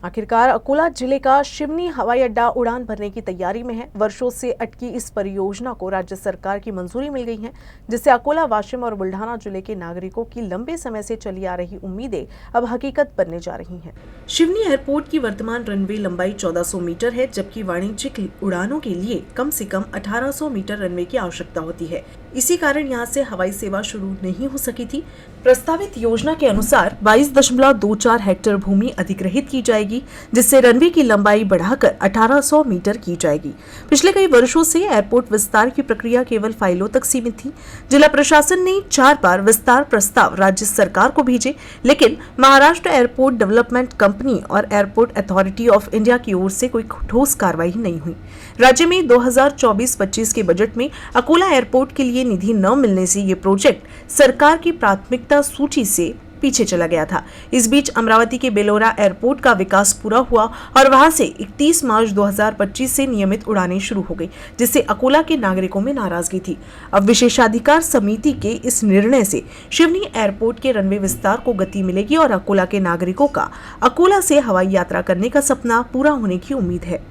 आखिरकार अकोला जिले का शिवनी हवाई अड्डा उड़ान भरने की तैयारी में है। वर्षों से अटकी इस परियोजना को राज्य सरकार की मंजूरी मिल गई है, जिससे अकोला, वाशिम और बुल्ढाना जिले के नागरिकों की लंबे समय से चली आ रही उम्मीदें अब हकीकत बनने जा रही हैं। शिवनी एयरपोर्ट की वर्तमान रनवे लंबाई 1400 मीटर है, जबकि वाणिज्यिक उड़ानों के लिए कम से कम 1800 मीटर रनवे की आवश्यकता होती है। इसी कारण यहाँ से हवाई सेवा शुरू नहीं हो सकी थी। प्रस्तावित योजना के अनुसार 22.24 हेक्टेयर भूमि अधिग्रहित की जाएगी, जिससे रनवे की लंबाई बढ़ाकर 1800 मीटर की जाएगी। पिछले कई वर्षों से एयरपोर्ट विस्तार की प्रक्रिया केवल फाइलों तक सीमित थी। जिला प्रशासन ने 4 बार विस्तार प्रस्ताव राज्य सरकार को भेजे, लेकिन महाराष्ट्र एयरपोर्ट डेवलपमेंट कंपनी और एयरपोर्ट अथॉरिटी ऑफ इंडिया की ओर से कोई ठोस कार्रवाई नहीं हुई। राज्य में 2024-25 के बजट में अकोला एयरपोर्ट के लिए निधि न मिलने से ये प्रोजेक्ट सरकार की प्राथमिकता सूची से पीछे चला गया था। इस बीच अमरावती के बेलोरा एयरपोर्ट का विकास पूरा हुआ और वहां से 31 मार्च 2025 से नियमित उड़ानें शुरू हो गई, जिससे अकोला के नागरिकों में नाराजगी थी। अब विशेषाधिकार समिति के इस निर्णय से शिवनी एयरपोर्ट के रनवे विस्तार को गति मिलेगी और अकोला के नागरिकों का अकोला से हवाई यात्रा करने का सपना पूरा होने की उम्मीद है।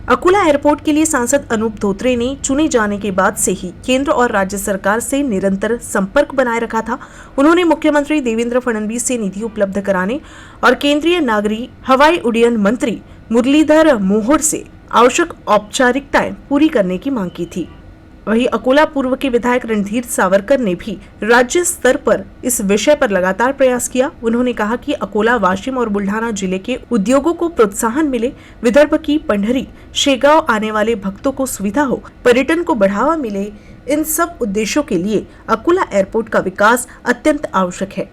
अकोला एयरपोर्ट के लिए सांसद अनूप धोत्रे ने चुने जाने के बाद से ही केंद्र और राज्य सरकार से निरंतर संपर्क बनाए रखा था। उन्होंने मुख्यमंत्री देवेंद्र फडणवीस से निधि उपलब्ध कराने और केंद्रीय नागरिक हवाई उड्डयन मंत्री मुरलीधर मोहोड से आवश्यक औपचारिकताएं पूरी करने की मांग की थी। वहीं अकोला पूर्व के विधायक रणधीर सावरकर ने भी राज्य स्तर पर इस विषय पर लगातार प्रयास किया। उन्होंने कहा कि अकोला, वाशिम और बुल्ढाना जिले के उद्योगों को प्रोत्साहन मिले, विदर्भ की पंढरी शेगांव आने वाले भक्तों को सुविधा हो, पर्यटन को बढ़ावा मिले। इन सब उद्देश्यों के लिए अकोला एयरपोर्ट का विकास अत्यंत आवश्यक है।